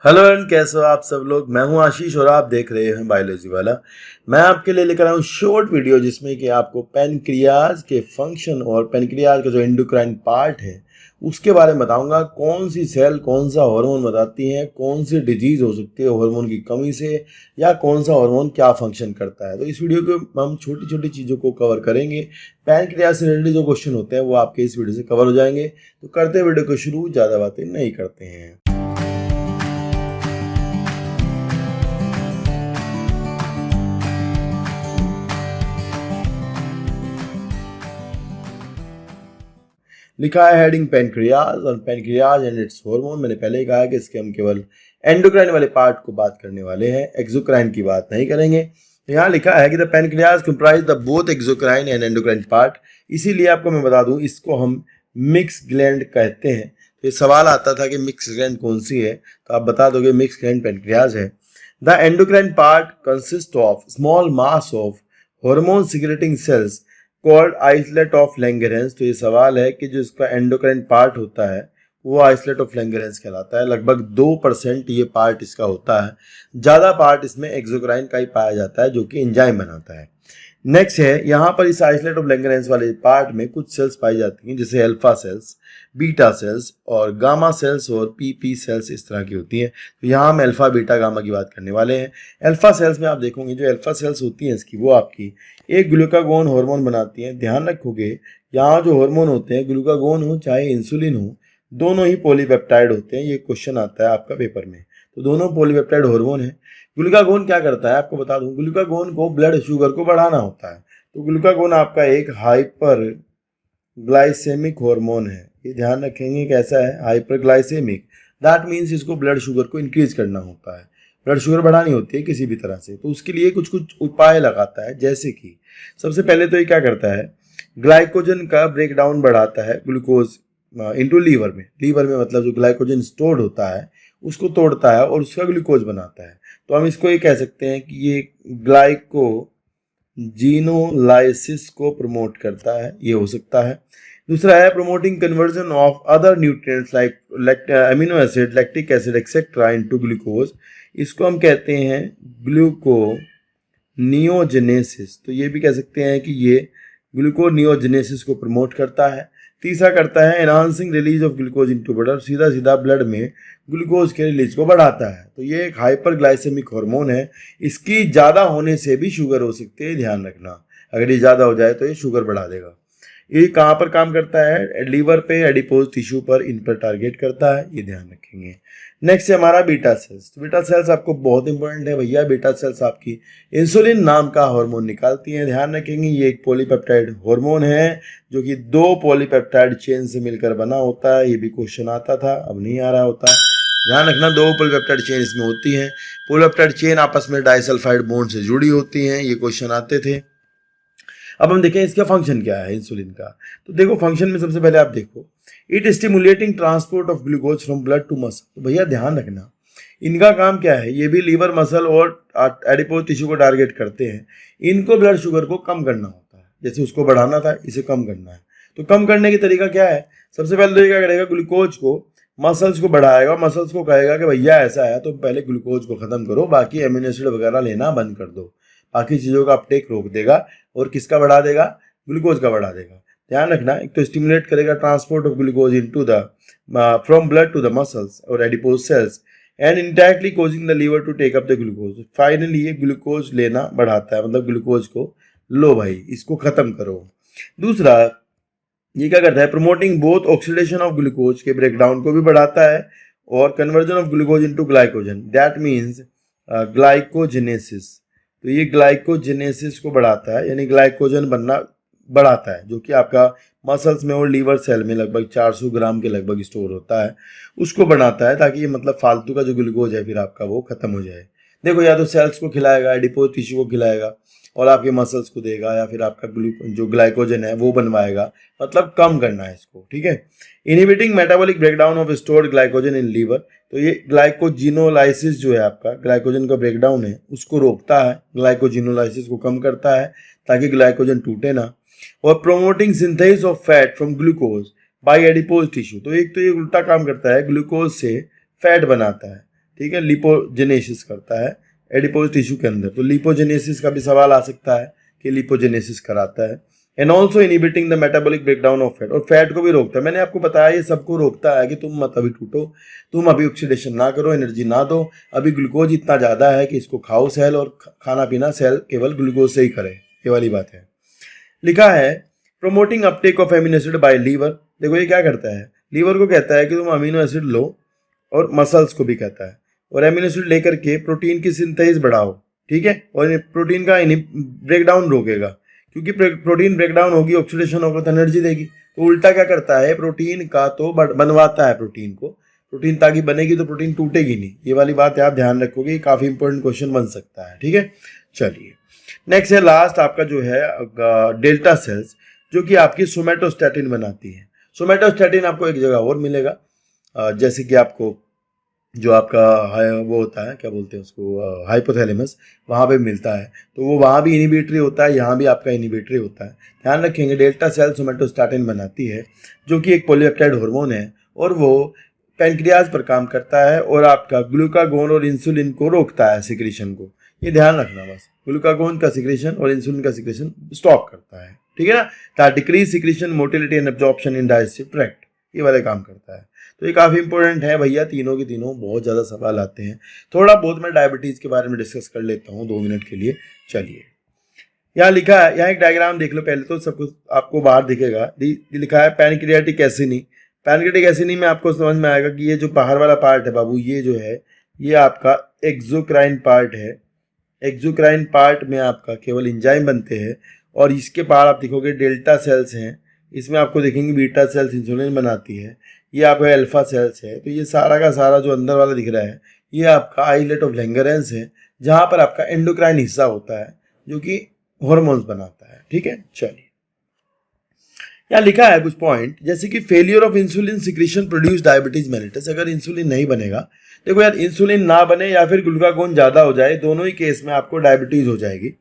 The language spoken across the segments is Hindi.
हेलो एंड कैसे हो आप सब लोग। मैं हूं आशीष और आप देख रहे हैं बायोलॉजी वाला। मैं आपके लिए लेकर आया हूं शॉर्ट वीडियो जिसमें कि आपको पेनक्रियाज के फंक्शन और पेनक्रियाज का जो एंडोक्राइन पार्ट है उसके बारे में बताऊंगा। कौन सी सेल कौन सा हार्मोन बताती है, कौन सी डिजीज हो सकती है हार्मोन की कमी से, या कौन सा हार्मोन क्या फंक्शन करता है। तो इस वीडियो को हम छोटी छोटी चीज़ों को कवर करेंगे। पेनक्रियाज से रिलेटेड जो क्वेश्चन होते हैं वो आपके इस वीडियो से कवर हो जाएंगे। तो करते हैं वीडियो को शुरू, ज़्यादा बातें नहीं करते हैं। लिखा है हेडिंग पेनक्रियाज और पेनक्रियाज एंड इट्स हार्मोन। मैंने पहले ही कहा कि इसके हम केवल एंडोक्राइन वाले पार्ट को बात करने वाले हैं, एक्सोक्राइन की बात नहीं करेंगे। तो यहाँ लिखा है कि the pancreas comprise the both exocrine and endocrine part. इसीलिए आपको मैं बता दूं इसको हम मिक्स ग्लैंड कहते हैं। तो ये सवाल आता था कि मिक्स ग्लैंड कौन सी है, तो आप बता दोगे मिक्स ग्लैंड पेनक्रियाज है। The endocrine part consist of small mass of hormone secreting cells called islet of Langerhans. तो ये सवाल है कि जो इसका एंडोक्राइन पार्ट होता है वो आइसलेट ऑफ लैंगरेंस कहलाता है। लगभग 2% ये पार्ट इसका होता है। ज़्यादा पार्ट इसमें एक्सोक्राइन का ही पाया जाता है जो कि एंजाइम बनाता है। नेक्स्ट है यहाँ पर इस आइसलेट ऑफ लैंगरेंस वाले पार्ट में कुछ सेल्स पाई जाती हैं जैसे अल्फा सेल्स, बीटा सेल्स और गामा सेल्स और पीपी सेल्स इस तरह की होती हैं। तो यहाँ हम अल्फा बीटा गामा की बात करने वाले हैं। अल्फा सेल्स में आप देखोगे जो अल्फा सेल्स होती हैं इसकी वो आपकी एक ग्लूकागोन हार्मोन बनाती हैं। ध्यान रखोगे यहाँ जो हार्मोन होते हैं ग्लूकागोन हो चाहे इंसुलिन हो दोनों ही पॉलीपेप्टाइड होते हैं। ये क्वेश्चन आता है आपका पेपर में। तो दोनों पॉलीपेप्टाइड हार्मोन है। ग्लूकागोन क्या करता है आपको बता दूं, ग्लूकागोन को ब्लड शुगर को बढ़ाना होता है। तो ग्लूकागोन आपका एक हाइपर ग्लाइसेमिक हार्मोन है। ये ध्यान रखेंगे कैसा है, हाइपर ग्लाइसेमिक। दैट मीन्स इसको ब्लड शुगर को इंक्रीज करना होता है, ब्लड शुगर बढ़ानी होती है किसी भी तरह से। तो उसके लिए कुछ कुछ उपाय लगाता है, जैसे कि सबसे पहले तो ये क्या करता है, ग्लाइकोजन का ब्रेक डाउन बढ़ाता है ग्लूकोज इनटू लीवर में। लीवर में मतलब जो ग्लाइकोजन स्टोर्ड होता है उसको तोड़ता है और उसका ग्लूकोज बनाता है। तो हम इसको ये कह सकते हैं कि ये ग्लाइकोजिनोलाइसिस को प्रमोट करता है, ये हो सकता है। दूसरा है promoting conversion of other nutrients like amino acid, lactic acid etcetera into glucose. इसको हम कहते हैं ग्लूकोनियोजेनेसिस। तो ये भी कह सकते हैं कि ये ग्लूकोनियोजेनेसिस को प्रमोट करता है। तीसरा करता है enhancing release of glucose into blood, सीधा सीधा ब्लड में ग्लूकोज के रिलीज को बढ़ाता है। तो ये एक हाइपरग्लाइसेमिक हार्मोन है। इसकी ज़्यादा होने से भी शुगर हो सकती है, ध्यान रखना। अगर ये ज़्यादा हो जाए तो ये शुगर बढ़ा देगा। ये कहाँ पर काम करता है, लीवर पे, एडिपोज टिश्यू पर, इन पर टारगेट करता है, ये ध्यान रखेंगे। नेक्स्ट है हमारा बीटा सेल्स। बीटा सेल्स आपको बहुत इंपॉर्टेंट है भैया। बीटा सेल्स आपकी इंसुलिन नाम का हार्मोन निकालती हैं। ध्यान रखेंगे ये एक पॉलीपेप्टाइड हार्मोन है जो कि 2 पॉलीपेप्टाइड चेन से मिलकर बना होता है। ये भी क्वेश्चन आता था, अब नहीं आ रहा होता। ध्यान रखना 2 पॉलीपेप्टाइड चेन इसमें होती हैं। पॉलीपेप्टाइड चेन आपस में डाइसल्फाइड बॉन्ड से जुड़ी होती हैं। ये क्वेश्चन आते थे। अब हम देखें इसका फंक्शन क्या है इंसुलिन का। तो देखो फंक्शन में सबसे पहले आप देखो, it stimulating transport of glucose from blood to muscle. तो भैया ध्यान रखना इनका काम क्या है, ये भी लीवर, मसल और एडिपोज टिश्यू को टारगेट करते हैं। इनको ब्लड शुगर को कम करना होता है, जैसे उसको बढ़ाना था इसे कम करना है। तो कम करने की तरीका क्या है, सबसे पहले तो ये क्या करेगा, ग्लूकोज को मसल्स को बढ़ाएगा, मसल्स को कहेगा कि भैया ऐसा है तो पहले ग्लूकोज को खत्म करो, बाकी एमिनो एसिड वगैरह लेना बंद कर दो। बाकी चीज़ों का अपटेक रोक देगा और किसका बढ़ा देगा, ग्लूकोज का बढ़ा देगा। ध्यान रखना एक तो स्टिमुलेट करेगा transport of glucose into the from blood to the muscles और adipose cells and indirectly causing the liver to take up the glucose. Finally ये ग्लूकोज लेना बढ़ाता है, मतलब ग्लूकोज को लो भाई, इसको खत्म करो। दूसरा ये क्या करता है, promoting both oxidation of glucose के ब्रेकडाउन को भी बढ़ाता है और conversion of glucose into glycogen, that means glycogenesis. तो ये ग्लाइकोजेनेसिस को बढ़ाता है, यानी ग्लाइकोजन बनना बढ़ाता है, जो कि आपका मसल्स में और लीवर सेल में लगभग 400 ग्राम के लगभग स्टोर होता है, उसको बनाता है ताकि ये मतलब फालतू का जो ग्लूकोज है फिर आपका वो खत्म हो जाए। देखो या तो सेल्स को खिलाएगा, एडिपोज टिश्यू को खिलाएगा और आपके मसल्स को देगा, या फिर आपका जो ग्लाइकोजन है वो बनवाएगा, मतलब कम करना है इसको, ठीक है। Inhibiting metabolic breakdown of stored glycogen in liver. तो ये ग्लाइकोजिनोलाइसिस जो है आपका ग्लाइकोजन का ब्रेकडाउन है उसको रोकता है, ग्लाइकोजिनोलाइसिस को कम करता है ताकि ग्लाइकोजन टूटे ना। और promoting synthesis of fat from glucose by adipose tissue. तो एक तो ये उल्टा काम करता है, ग्लूकोज से फैट बनाता है, ठीक है, लिपोजेनेसिस करता है एडिपोज टिश्यू के अंदर। तो लिपोजेनेसिस का भी सवाल आ सकता है कि लिपोजेनेसिस कराता है। And also inhibiting the metabolic breakdown of fat, और फैट को भी रोकता है। मैंने आपको बताया ये सबको रोकता है कि तुम मत अभी टूटो, तुम अभी ऑक्सीडेशन ना करो, एनर्जी ना दो, अभी ग्लूकोज इतना ज़्यादा है कि इसको खाओ सेल, और खाना पीना सेल केवल ग्लूकोज से ही करे, ये वाली बात है। लिखा है promoting uptake of amino acid by liver. देखो ये क्या करता है, लीवर को कहता है कि तुम अमीनो एसिड लो, और मसल्स को भी कहता है, और एमिनो एसिड लेकर के प्रोटीन की सिंथेसिस बढ़ाओ, ठीक है, और प्रोटीन का ब्रेकडाउन रोकेगा, क्योंकि प्रोटीन ब्रेकडाउन होगी, ऑक्सीडेशन होगा तो एनर्जी देगी। तो उल्टा क्या करता है, प्रोटीन का तो बनवाता है प्रोटीन को, प्रोटीन ताकि बनेगी तो प्रोटीन टूटेगी नहीं। ये वाली बात आप ध्यान रखोगे, काफी इंपॉर्टेंट क्वेश्चन बन सकता है, ठीक है। चलिए नेक्स्ट है लास्ट आपका जो है डेल्टा सेल्स, जो कि आपकी सोमेटोस्टैटिन बनाती है। सोमेटोस्टैटिन आपको एक जगह और मिलेगा, जैसे कि आपको जो आपका वो होता है, क्या बोलते हैं उसको, हाइपोथैलेमस, वहाँ पे मिलता है। तो वो वहाँ भी इनिबिटरी होता है, यहाँ भी आपका इनिबिटरी होता है। ध्यान रखेंगे डेल्टा सेल सोमेटोस्टैटिन बनाती है, जो कि एक पॉलीपेप्टाइड हार्मोन है, और वो पैनक्रियाज पर काम करता है, और आपका ग्लूकागोन और इंसुलिन को रोकता है, सिक्रीशन को। ये ध्यान रखना बस, ग्लूकागोन का सिक्रीशन और इंसुलिन का सिक्रीशन स्टॉप करता है, ठीक है ना। Decrease secretion, motility and absorption in digestive tract, ये वाले काम करता है। तो ये काफ़ी इंपॉर्टेंट है भैया, तीनों के तीनों बहुत ज़्यादा सवाल आते हैं। थोड़ा बहुत मैं डायबिटीज़ के बारे में डिस्कस कर लेता हूँ 2 मिनट के लिए। चलिए यहाँ लिखा है, यहाँ एक डायग्राम देख लो पहले, तो सब कुछ आपको बाहर दिखेगा। लिखा है पैनक्रियाटिक एसिनी। पैनक्रियाटिक एसिनी में आपको समझ में आएगा कि ये जो बाहर वाला पार्ट है बाबू, ये जो है ये आपका एक्सोक्राइन पार्ट है। एक्सोक्राइन पार्ट में आपका केवल एंजाइम बनते हैं, और इसके बाहर आप देखोगे डेल्टा सेल्स हैं, इसमें आपको देखेंगे बीटा सेल्स इंसुलिन बनाती है, ये आपका अल्फा सेल्स है। तो ये सारा का सारा जो अंदर वाला दिख रहा है, ये आपका आइलेट ऑफ लैंगरेंस है, जहाँ पर आपका एंडोक्राइन हिस्सा होता है, जो कि हार्मोन्स बनाता है, ठीक है। चलिए यहाँ लिखा है कुछ पॉइंट, जैसे कि failure of insulin secretion produce diabetes mellitus. अगर इंसुलिन नहीं बनेगा, देखो यार, इंसुलिन ना बने या फिर ग्लूकागोन ज्यादा हो जाए, दोनों ही केस में आपको डायबिटीज हो जाएगी।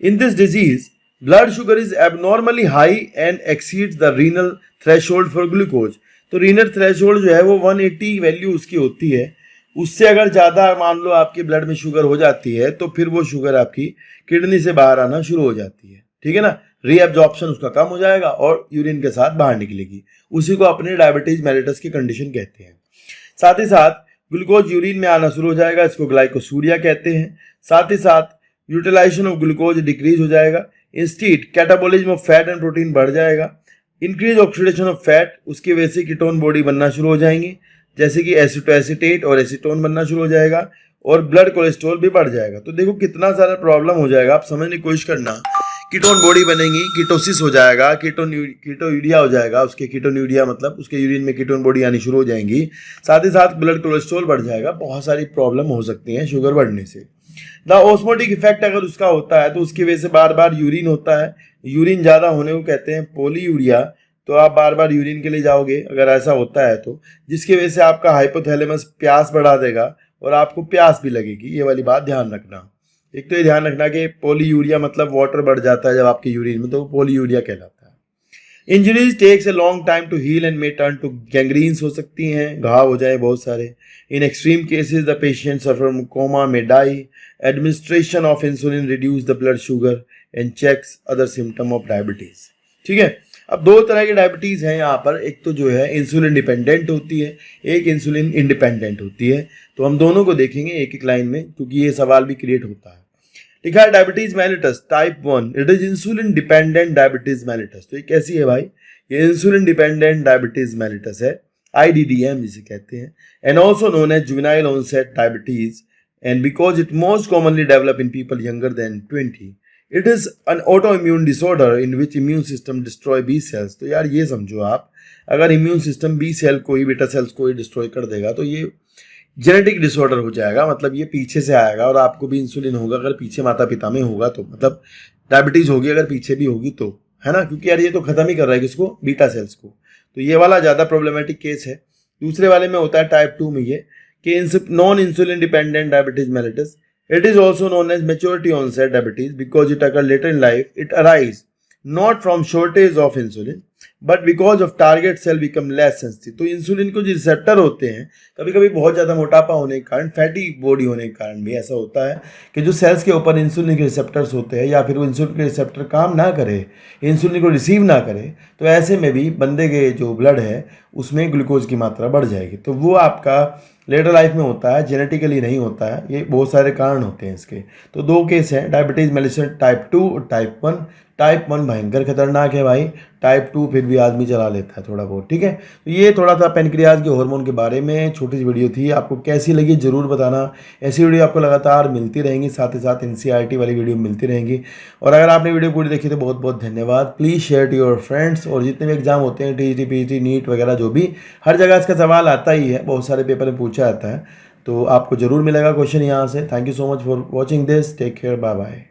In this disease blood sugar is abnormally high and exceeds the renal threshold for glucose. तो रीनल थ्रेशोल्ड जो है वो 180 वैल्यू उसकी होती है, उससे अगर ज़्यादा मान लो आपके ब्लड में शुगर हो जाती है, तो फिर वो शुगर आपकी किडनी से बाहर आना शुरू हो जाती है, ठीक है ना। रीएब्जॉर्प्शन उसका कम हो जाएगा और यूरिन के साथ बाहर निकलेगी, उसी को अपने डायबिटीज मेलिटस की कंडीशन कहते हैं। साथ ही साथ ग्लूकोज यूरिन में आना शुरू हो जाएगा, इसको ग्लाइकोसूरिया कहते हैं। साथ ही साथ यूटिलाइजेशन ऑफ ग्लूकोज डिक्रीज हो जाएगा, instead catabolism of fat and protein बढ़ जाएगा, इंक्रीज ऑक्सीडेशन ऑफ फैट, उसकी वजह से कीटोन बॉडी बनना शुरू हो जाएंगी, जैसे कि एसिटोएसिटेट और एसीटोन बनना शुरू हो जाएगा, और ब्लड कोलेस्ट्रॉल भी बढ़ जाएगा। तो देखो कितना सारा प्रॉब्लम हो जाएगा, आप समझने की कोशिश करना। कीटोन बॉडी बनेगी, कीटोसिस हो जाएगा, कीटोयूरिया हो जाएगा, उसके कीटोन्यूरिया मतलब उसके यूरिन में कीटोन बॉडी आनी शुरू हो जाएंगी। साथ ही साथ ब्लड कोलेस्ट्रॉल बढ़ जाएगा, बहुत सारी प्रॉब्लम हो सकती हैं शुगर बढ़ने से। द ऑस्मोटिक इफेक्ट अगर उसका होता है, तो उसकी वजह से बार बार यूरिन होता है, यूरिन ज़्यादा होने को कहते हैं पॉलीयूरिया। तो आप बार बार यूरिन के लिए जाओगे अगर ऐसा होता है तो, जिसकी वजह से आपका हाइपोथैलेमस प्यास बढ़ा देगा और आपको प्यास भी लगेगी, ये वाली बात ध्यान रखना। एक तो ये ध्यान रखना कि पॉलीयूरिया मतलब वाटर बढ़ जाता है जब आपके यूरिन में, तो पॉलीयूरिया कहलाता है। Injuries takes a long time to heal and may turn to gangrenes हो सकती हैं, घाव हो जाए बहुत सारे। In extreme cases the patient suffer from coma, may die. Administration of insulin reduce the blood sugar and checks other symptom of diabetes, ठीक है। अब 2 तरह की डायबिटीज हैं यहाँ पर, एक तो जो है इंसुलिन डिपेंडेंट होती है, एक इंसुलिन इंडिपेंडेंट होती है। तो हम दोनों को देखेंगे एक एक लाइन में, क्योंकि ये सवाल भी क्रिएट होता है। लिखा है diabetes mellitus type 1, it is insulin dependent diabetes mellitus. तो ये कैसी है भाई, ये इंसुलिन डिपेंडेंट डायबिटीज मेलिटस है, IDDM जिसे कहते हैं, and also known as juvenile onset diabetes, and because it most commonly develop in people younger than 20। It is an autoimmune disorder in which immune system destroy B cells. तो यार ये समझो आप, अगर इम्यून सिस्टम बी सेल को ही, बीटा सेल्स को ही डिस्ट्रॉय कर देगा, तो ये जेनेटिक डिसऑर्डर हो जाएगा, मतलब ये पीछे से आएगा। और आपको भी इंसुलिन होगा अगर पीछे माता पिता में होगा तो, मतलब डायबिटीज होगी अगर पीछे भी होगी तो, है ना, क्योंकि यार ये तो खत्म ही कर रहा है किसको, बीटा सेल्स को। तो ये वाला ज्यादा प्रॉब्लमेटिक केस है। दूसरे वाले में होता है टाइप 2 में ये कि non insulin dependent diabetes mellitus. It is also known as maturity onset diabetes because it occurs later in life. It arises not from shortage of insulin but because of target cell become less sensitive. तो इंसुलिन को जो रिसेप्टर होते हैं, कभी कभी बहुत ज़्यादा मोटापा होने के कारण, फैटी बॉडी होने के कारण भी ऐसा होता है कि जो सेल्स के ऊपर इंसुलिन के रिसेप्टर्स होते हैं या फिर वो इंसुलिन के रिसेप्टर काम ना करे, इंसुलिन को रिसीव ना करे, तो ऐसे में भी बंदे के जो ब्लड है उसमें ग्लूकोज की मात्रा बढ़ जाएगी। तो वो आपका लेटर लाइफ में होता है, जेनेटिकली नहीं होता है, ये बहुत सारे कारण होते हैं इसके। तो 2 केस हैं, डायबिटीज़ मेलिटस टाइप 2 और टाइप 1। टाइप 1 भयंकर खतरनाक है भाई, टाइप 2 फिर भी आदमी चला लेता है थोड़ा बहुत, ठीक है। तो ये थोड़ा सा पेनक्रियाज के हार्मोन के बारे में छोटी सी वीडियो थी, आपको कैसी लगी ज़रूर बताना। ऐसी वीडियो आपको लगातार मिलती रहेंगी, साथ ही साथ NCERT वाली वीडियो मिलती रहेंगी। और अगर आपने वीडियो पूरी देखी तो बहुत बहुत धन्यवाद। Please share to your friends. और जितने भी एग्जाम होते हैं, TGT PGT नीट वगैरह, जो भी, हर जगह इसका सवाल आता ही है, बहुत सारे पेपर में पूछा जाता है, तो आपको ज़रूर मिलेगा क्वेश्चन यहाँ से। Thank you so much for watching this, take care, bye bye.